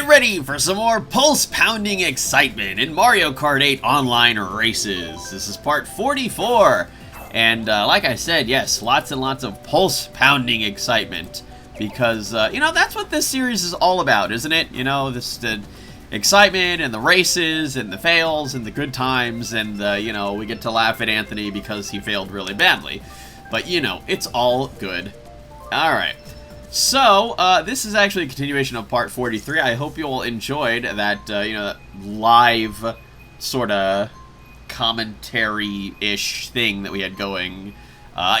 Get ready for some more pulse-pounding excitement in Mario Kart 8 online races. This is part 44, and like I said, yes, lots and lots of pulse-pounding excitement, because, you know, that's what this series is all about, isn't it? You know, the excitement, and the races, and the fails, and the good times, and, you know, we get to laugh at Anthony because he failed really badly. But, you know, it's all good. Alright. So, this is actually a continuation of part 43. I hope you all enjoyed that, you know, that live sort of commentary-ish thing that we had going.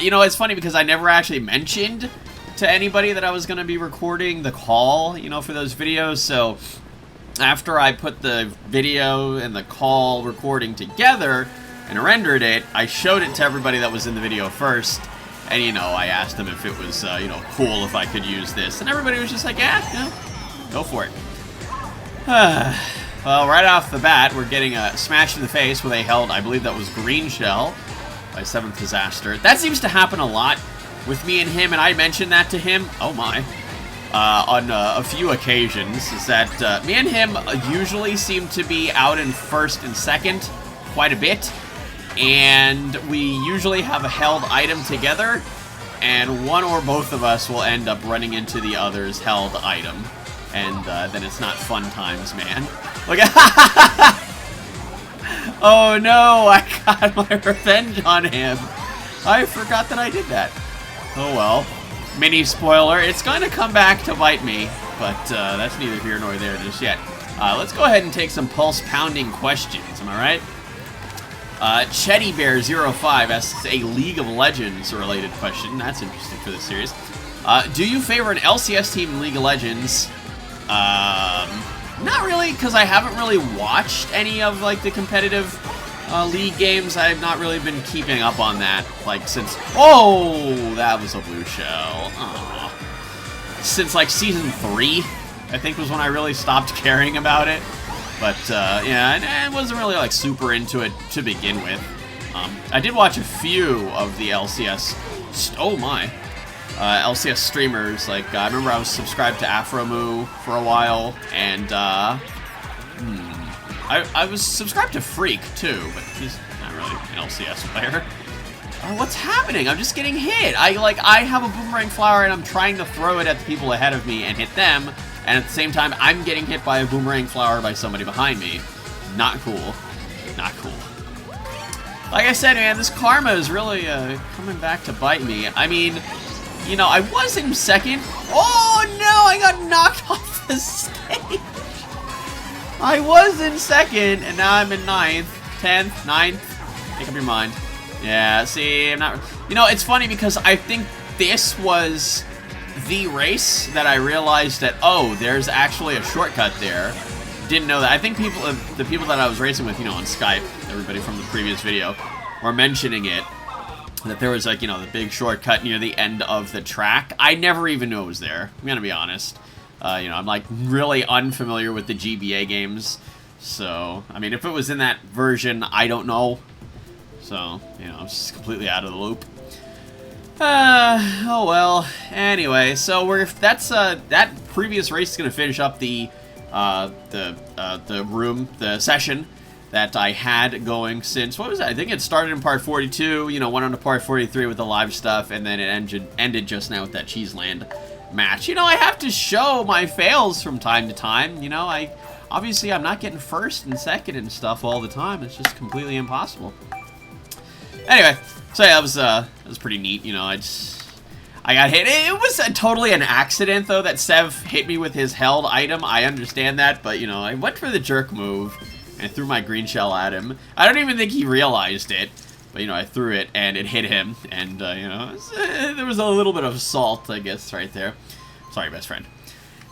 You know, it's funny because I never actually mentioned to anybody that I was going to be recording the call, you know, for those videos. So, after I put the video and the call recording together and rendered it, I showed it to everybody that was in the video first. And, you know, I asked them if it was, you know, cool if I could use this. And everybody was just like, yeah, go for it. Well, right off the bat, we're getting a smash in the face with a held, I believe that was green shell by 7th Disaster. That seems to happen a lot with me and him, and I mentioned that to him, oh my, on a few occasions, is that me and him usually seem to be out in first and second quite a bit. And we usually have a held item together, and one or both of us will end up running into the other's held item. And then it's not fun times, man. Look at oh no, I got my revenge on him. I forgot that I did that. Oh well. Mini spoiler, it's going to come back to bite me, but that's neither here nor there just yet. Let's go ahead and take some pulse-pounding questions, am I right? ChettyBear05 asks a League of Legends related question. That's interesting for this series. Do you favor an LCS team in League of Legends? Not really, because I haven't really watched any of, like, the competitive League games. I've not really been keeping up on that, like, since... Oh, that was a blue shell. Aww. Since, like, Season 3, I think was when I really stopped caring about it. But, yeah, and I wasn't really, like, super into it to begin with. I did watch a few of the LCS... LCS streamers. Like, I remember I was subscribed to Afromoo for a while, and, I was subscribed to Freak, too, but he's not really an LCS player. Oh, what's happening? I'm just getting hit. I have a boomerang flower, and I'm trying to throw it at the people ahead of me and hit them. And at the same time, I'm getting hit by a boomerang flower by somebody behind me. Not cool. Not cool. Like I said, man, this karma is really coming back to bite me. I mean, you know, I was in second. Oh, no, I got knocked off the stage. I was in second, and now I'm in 9th, 10th, 9th. Make up your mind. Yeah, see, I'm not... You know, it's funny because I think this was... the race that I realized that, oh, there's actually a shortcut there. Didn't know that. I think people, the people that I was racing with, you know, on Skype, everybody from the previous video, were mentioning it, that there was, like, you know, the big shortcut near the end of the track. I never even knew it was there, I'm gonna be honest. You know, I'm, like, really unfamiliar with the GBA games, so, I mean, if it was in that version, I don't know. So, you know, I'm just completely out of the loop. Oh well. Anyway, so that's that previous race is gonna finish up the session that I had going since, what was that? I think it started in part 42, you know, went on to part 43 with the live stuff, and then it ended just now with that Cheese Land match. You know, I have to show my fails from time to time. You know, obviously I'm not getting first and second and stuff all the time. It's just completely impossible. Anyway. So yeah, that was pretty neat, you know, I got hit. It was totally an accident, though, that Sev hit me with his held item. I understand that, but, you know, I went for the jerk move, and I threw my green shell at him. I don't even think he realized it, but, you know, I threw it, and it hit him, and, you know, there was a little bit of salt, I guess, right there. Sorry, best friend.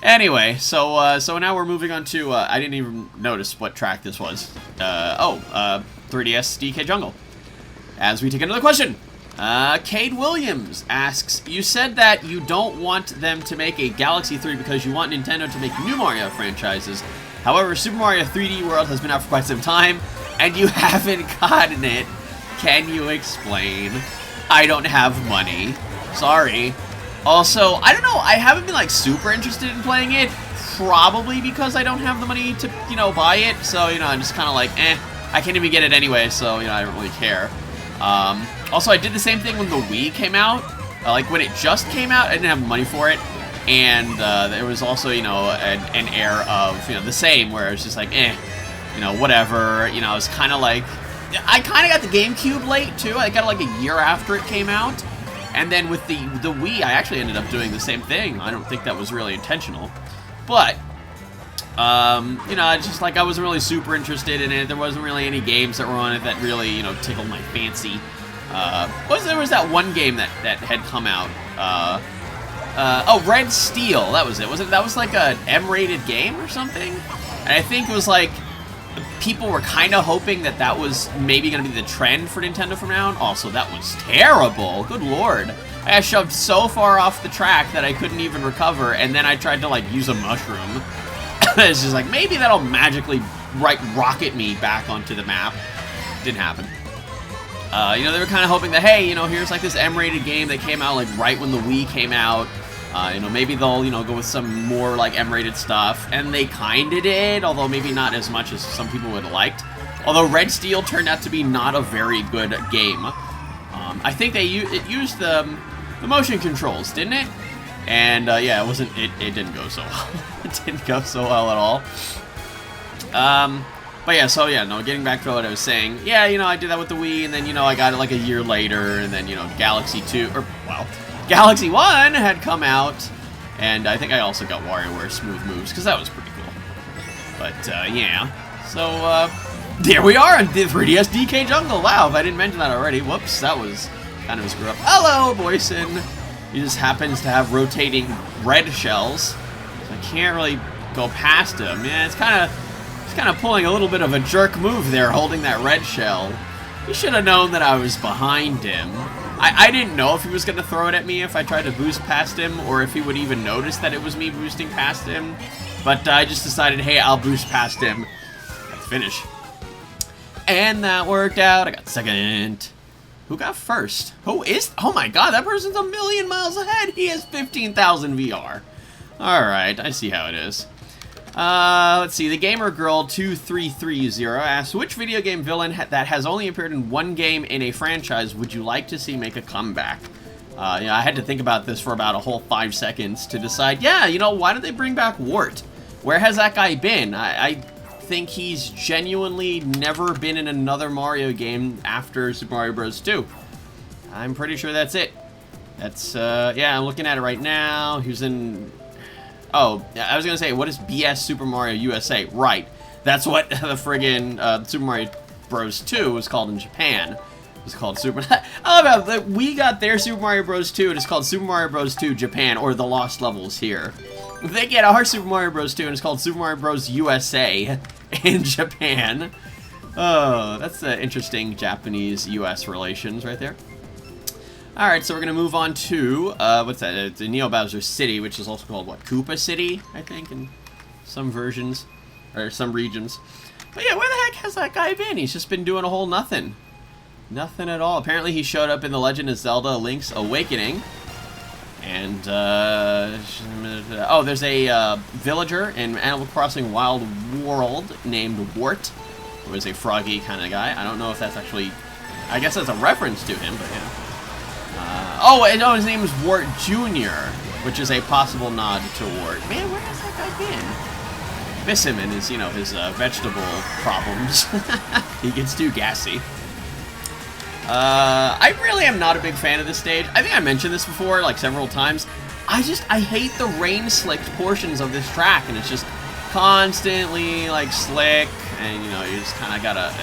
Anyway, so now we're moving on to, I didn't even notice what track this was. 3DS DK Jungle. As we take another question, Cade Williams asks, you said that you don't want them to make a Galaxy 3 because you want Nintendo to make new Mario franchises. However, Super Mario 3D World has been out for quite some time, and you haven't gotten it. Can you explain? I don't have money. Sorry. Also, I don't know, I haven't been, like, super interested in playing it. probably because I don't have the money to, you know, buy it. So, you know, I'm just kind of like, I can't even get it anyway, so, you know, I don't really care. Also, I did the same thing when the Wii came out. Like, when it just came out, I didn't have money for it. And there was also, you know, an air of, you know, the same, where it's just like, you know, whatever. You know, it's kind of like, I kind of got the GameCube late, too. I got it like a year after it came out. And then with the Wii, I actually ended up doing the same thing. I don't think that was really intentional. But, you know, it's just like I wasn't really super interested in it. There wasn't really any games that were on it that really, you know, tickled my fancy. There was that one game that had come out. Oh, Red Steel. That was it. That was like a M-rated game or something? And I think it was like, people were kind of hoping that was maybe going to be the trend for Nintendo from now on. Also, that was terrible. Good lord. I got shoved so far off the track that I couldn't even recover, and then I tried to, like, use a mushroom. It's just like, maybe that'll magically, rocket me back onto the map. Didn't happen. You know, they were kind of hoping that, hey, you know, here's, like, this M-rated game that came out, like, right when the Wii came out. You know, maybe they'll, you know, go with some more, like, M-rated stuff. And they kind of did, although maybe not as much as some people would have liked. Although Red Steel turned out to be not a very good game. I think it used the motion controls, didn't it? And, yeah, it didn't go so well. It didn't go so well at all. But yeah, so yeah, no, getting back to what I was saying. Yeah, you know, I did that with the Wii, and then, you know, I got it like a year later, and then, you know, Galaxy 1 had come out, and I think I also got WarioWare Smooth Moves, because that was pretty cool. But, yeah. So, there we are on the 3DS DK Jungle. Wow, if I didn't mention that already. Whoops, that was kind of a screw up. Hello, Boyson. He just happens to have rotating red shells, so I can't really go past him. Yeah, it's kind of pulling a little bit of a jerk move there, holding that red shell. He should have known that I was behind him. I didn't know if he was going to throw it at me if I tried to boost past him, or if he would even notice that it was me boosting past him. But I just decided, hey, I'll boost past him. Let's finish. And that worked out. I got second. Who got first? Oh my god, that person's a million miles ahead. He has 15,000 VR. Alright, I see how it is. Let's see, the Gamer Girl 2330 asks, which video game villain that has only appeared in one game in a franchise would you like to see make a comeback? Yeah, I had to think about this for about a whole 5 seconds to decide, yeah, you know, why did they bring back Wart? Where has that guy been? I think he's genuinely never been in another Mario game after Super Mario Bros. 2. I'm pretty sure that's it. That's, yeah, I'm looking at it right now. He was in... Oh, I was going to say, what is BS Super Mario USA? Right. That's what the friggin' Super Mario Bros. 2 was called in Japan. It was called Super... I love how we got their Super Mario Bros. 2, and it's called Super Mario Bros. 2 Japan, or The Lost Levels here. They get our Super Mario Bros. 2, and it's called Super Mario Bros. USA in Japan. Oh, that's interesting Japanese-US relations right there. Alright, so we're going to move on to, what's that? It's Neo Bowser City, which is also called, what, Koopa City, I think, in some versions, or some regions. But yeah, where the heck has that guy been? He's just been doing a whole nothing. Nothing at all. Apparently he showed up in The Legend of Zelda Link's Awakening. And, oh, there's a villager in Animal Crossing Wild World named Wart, who is a froggy kind of guy. I don't know if that's actually, I guess that's a reference to him, but yeah. His name is Wart Jr., which is a possible nod to Wart. Man, where has that guy been? Miss him in his, you know, his vegetable problems. He gets too gassy. I really am not a big fan of this stage. I think I mentioned this before, like, several times. I hate the rain-slicked portions of this track, and it's just constantly, like, slick, and, you know, you just kind of gotta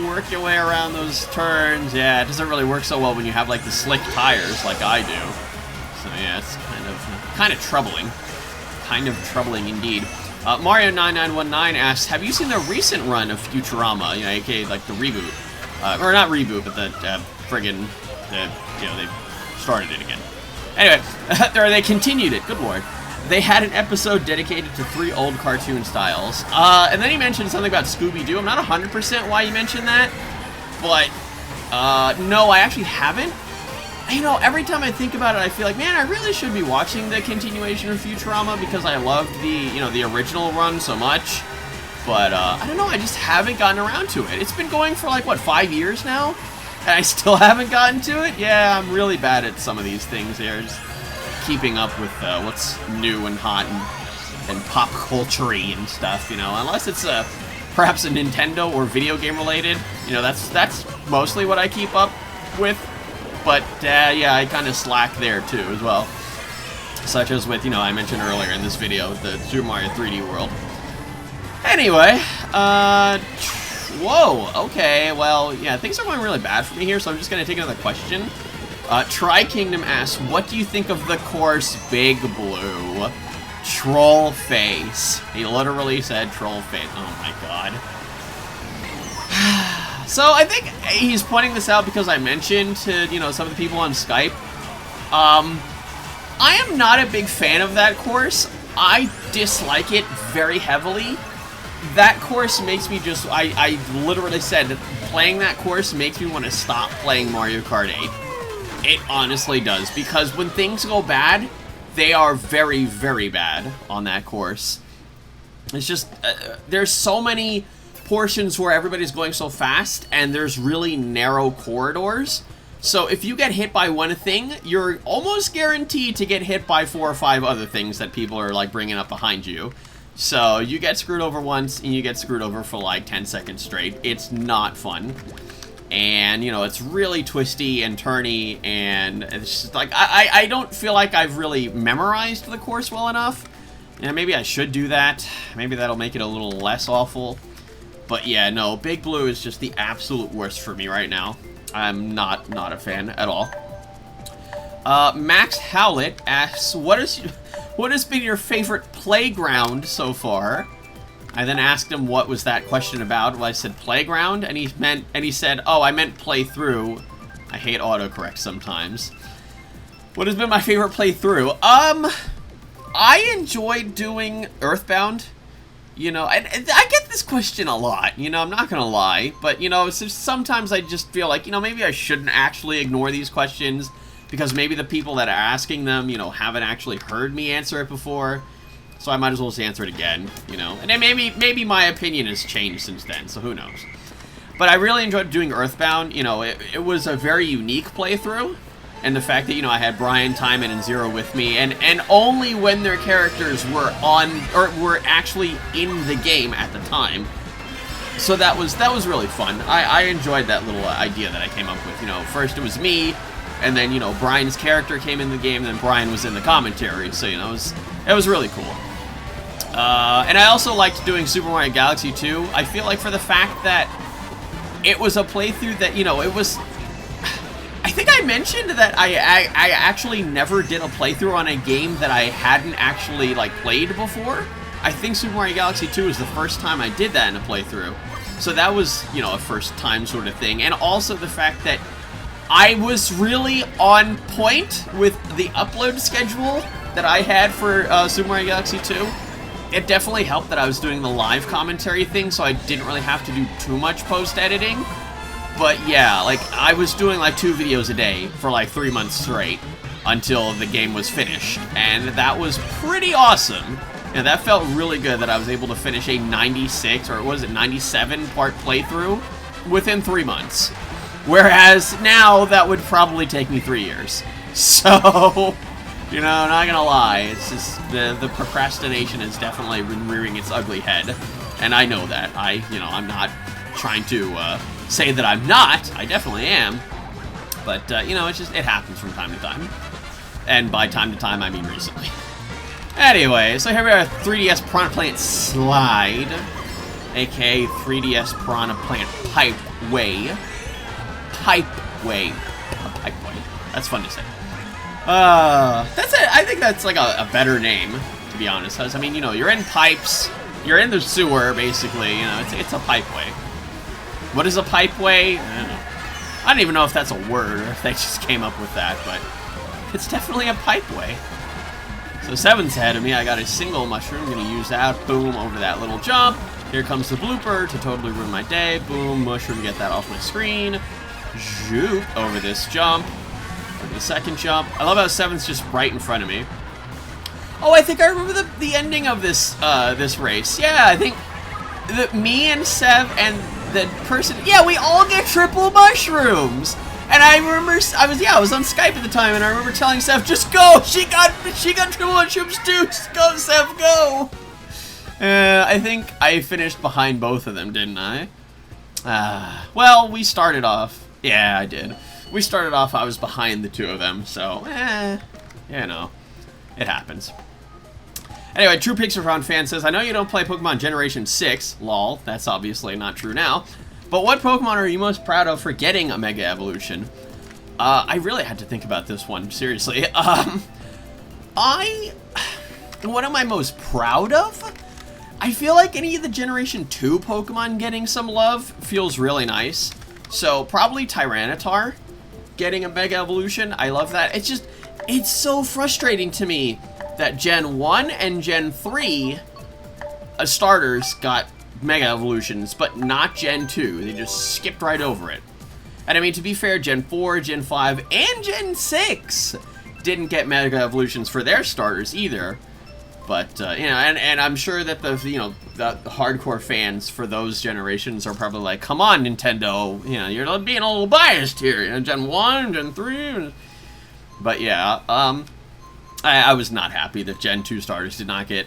work your way around those turns. Yeah, it doesn't really work so well when you have, like, the slick tires like I do. So, yeah, it's kind of troubling. Kind of troubling indeed. Mario9919 asks, have you seen the recent run of Futurama, you know, aka like the reboot? Or not reboot, but the friggin', you know, they started it again. Anyway, they continued it, good lord. They had an episode dedicated to 3 old cartoon styles. And then he mentioned something about Scooby-Doo. I'm not 100% why he mentioned that, but no, I actually haven't. you know, every time I think about it, I feel like, man, I really should be watching the continuation of Futurama because I loved the, you know, the original run so much. But, I don't know, I just haven't gotten around to it. It's been going for, like, what, 5 years now? And I still haven't gotten to it? Yeah, I'm really bad at some of these things here. Just keeping up with what's new and hot and pop culture-y and stuff, you know. Unless it's perhaps a Nintendo or video game related. You know, that's mostly what I keep up with. But, yeah, I kind of slack there, too, as well. Such as with, you know, I mentioned earlier in this video, the Super Mario 3D World. Anyway, whoa, okay, well, yeah, things are going really bad for me here, so I'm just going to take another question. Tri-Kingdom asks, what do you think of the course Big Blue? Troll face. He literally said troll face. Oh my god. So I think he's pointing this out because I mentioned to, you know, some of the people on Skype. I am not a big fan of that course. I dislike it very heavily. That course makes me just, I literally said, playing that course makes me want to stop playing Mario Kart 8. It honestly does, because when things go bad, they are very, very bad on that course. It's just, there's so many portions where everybody's going so fast, and there's really narrow corridors. So if you get hit by one thing, you're almost guaranteed to get hit by 4 or 5 other things that people are, like, bringing up behind you. So you get screwed over once, and you get screwed over for, like, 10 seconds straight. It's not fun. And, you know, it's really twisty and turny, and it's just, like, I don't feel like I've really memorized the course well enough. Yeah, maybe I should do that. Maybe that'll make it a little less awful. But yeah, no, Big Blue is just the absolute worst for me right now. I'm not a fan at all. Max Howlett asks, what has been your favorite playground so far? I then asked him what was that question about. Well, I said playground, and he said, oh, I meant playthrough. I hate autocorrect sometimes. What has been my favorite playthrough? I enjoyed doing Earthbound. You know, and I get this question a lot, you know, I'm not gonna lie, but, you know, sometimes I just feel like, you know, maybe I shouldn't actually ignore these questions, because maybe the people that are asking them, you know, haven't actually heard me answer it before, so I might as well just answer it again, you know, and then maybe my opinion has changed since then, so who knows. But I really enjoyed doing Earthbound. You know, it was a very unique playthrough. And the fact that, you know, I had Brian, Timon, and Zero with me, and only when their characters were on, or were actually in the game at the time. So that was really fun. I enjoyed that little idea that I came up with. You know, first it was me, and then, you know, Brian's character came in the game, and then Brian was in the commentary. So, you know, it was really cool. And I also liked doing Super Mario Galaxy 2. I feel like for the fact that it was a playthrough that, you know, it was... I think I mentioned that I actually never did a playthrough on a game that I hadn't actually, like, played before. I think Super Mario Galaxy 2 was the first time I did that in a playthrough. So that was, you know, a first time sort of thing. And also the fact that I was really on point with the upload schedule that I had for Super Mario Galaxy 2. It definitely helped that I was doing the live commentary thing, so I didn't really have to do too much post-editing. But yeah, like, I was doing like 2 videos a day for like 3 months straight until the game was finished. And that was pretty awesome. And that felt really good that I was able to finish a 96, or was it 97 part playthrough within 3 months. Whereas now that would probably take me 3 years. So, you know, not gonna lie, it's just the procrastination has definitely been rearing its ugly head. And I know that. I'm not trying to say that I'm not. I definitely am. But, you know, it happens from time to time. And by time to time, I mean recently. Anyway, so here we are, 3DS Piranha Plant Slide. A.k.a. 3DS Piranha Plant Pipeway. Pipeway. A pipeway. That's fun to say. That's it. I think that's like a better name, to be honest. Because, I mean, you know, you're in pipes. You're in the sewer, basically. You know, it's a pipeway. What is a pipeway? I don't even know if that's a word or if they just came up with that, but it's definitely a pipeway. So Seven's ahead of me. I got a single mushroom. Gonna use that. Boom, over that little jump. Here comes the blooper to totally ruin my day. Boom, mushroom, get that off my screen. Zoop, over this jump. The second jump. I love how 7's just right in front of me. Oh, I think I remember the ending of this this race. Yeah, I think me and Sev and the person, yeah, we all get triple mushrooms. And I remember I was on Skype at the time, and I remember telling Sev, just go. She got triple mushrooms too. Just go, Sev, go. I think I finished behind both of them, didn't I? Well, we started off. Yeah, I did. We started off. I was behind the two of them, so you know, it happens. Anyway, True Pixar fan says, I know you don't play Pokemon Generation 6, lol, that's obviously not true now, but what Pokemon are you most proud of for getting a Mega Evolution? I really had to think about this one, seriously. What am I most proud of? I feel like any of the Generation 2 Pokemon getting some love feels really nice. So, probably Tyranitar getting a Mega Evolution. I love that. It's so frustrating to me that Gen 1 and Gen 3 starters got Mega Evolutions, but not Gen 2. They just skipped right over it. And I mean, to be fair, Gen 4, Gen 5, and Gen 6 didn't get Mega Evolutions for their starters either. But, you know, and I'm sure that the hardcore fans for those generations are probably like, come on, Nintendo, you know, you're being a little biased here. You know, Gen 1, Gen 3. But yeah, I was not happy that Gen 2 starters did not get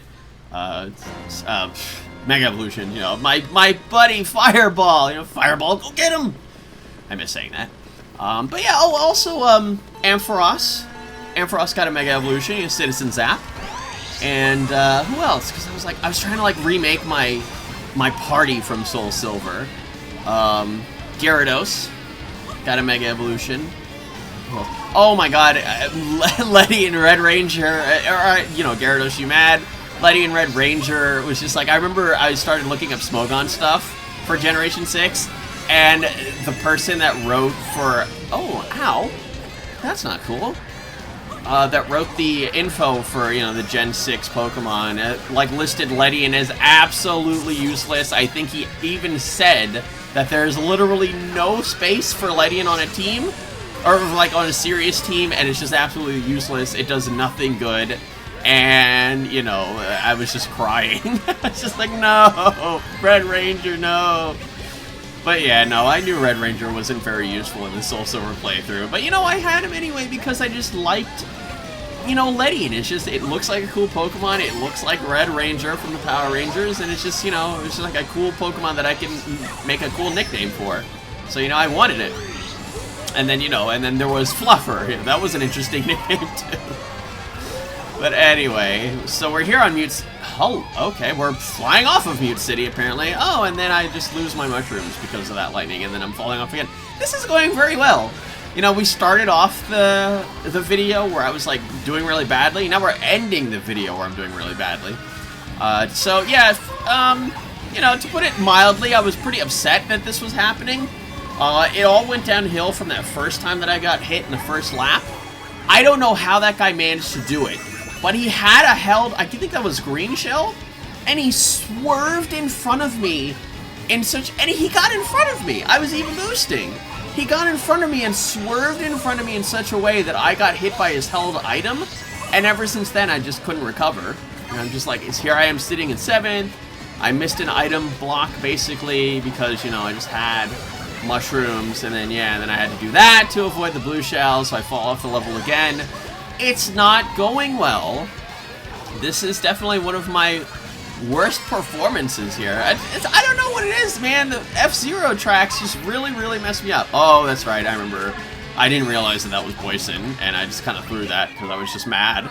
Mega Evolution. You know, my buddy Fireball. You know, Fireball, go get him. I miss saying that. But yeah, also Ampharos. Ampharos got a Mega Evolution. You know, Citizen Zap. And who else? Because I was trying to like remake my party from Soul Silver. Gyarados got a Mega Evolution. Oh my god, Letty and Red Ranger, you know, Gyarados, you mad? Letty and Red Ranger was just like, I remember I started looking up Smogon stuff for Generation 6, and the person that wrote for, oh, ow, that's not cool, that wrote the info for, you know, the Gen 6 Pokemon, like listed Letty as absolutely useless. I think he even said that there's literally no space for Letty on a team, or like on a serious team, and it's just absolutely useless. It does nothing good, and you know, I was just crying. I was just like, no, Red Ranger, no. But yeah, no, I knew Red Ranger wasn't very useful in the Soul Silver playthrough, but you know, I had him anyway because I just liked, you know, Letty, and it's just, it looks like a cool Pokemon. It looks like Red Ranger from the Power Rangers, and it's just, you know, it's just like a cool Pokemon that I can make a cool nickname for. So, you know, I wanted it. And then, you know, and then there was Fluffer. Yeah, that was an interesting nickname, too. But anyway, so we're here on Mute... Oh, okay, we're flying off of Mute City, apparently. Oh, and then I just lose my mushrooms because of that lightning, and then I'm falling off again. This is going very well. You know, we started off the video where I was, like, doing really badly. Now we're ending the video where I'm doing really badly. So, yeah, you know, to put it mildly, I was pretty upset that this was happening. It all went downhill from that first time that I got hit in the first lap. I don't know how that guy managed to do it, but he had a held, I think that was Green Shell, and he swerved in front of me and he got in front of me. I was even boosting. He got in front of me and swerved in front of me in such a way that I got hit by his held item, and ever since then I just couldn't recover. And I'm just like, here I am sitting in 7th. I missed an item block basically because, you know, I just had mushrooms, and then yeah, and then I had to do that to avoid the blue shells, so I fall off the level again. It's not going well. This is definitely one of my worst performances here. I don't know what it is, man. The F-Zero tracks just really mess me up. Oh, that's right, I remember. I didn't realize that was Poison, and I just kind of threw that because I was just mad.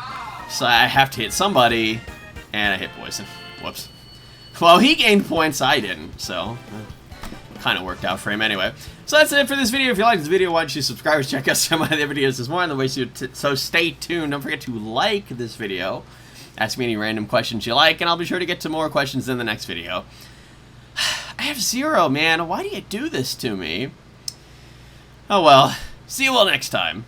So I have to hit somebody, and I hit Poison. Whoops. Well, he gained points, I didn't, so kind of worked out for him anyway. So that's it for this video. If you like this video, why don't you subscribe and check out some of my other videos. There's more on the way, so stay tuned. Don't forget to like this video. Ask me any random questions you like, and I'll be sure to get to more questions in the next video. I have 0, man. Why do you do this to me? Oh well. See you all next time.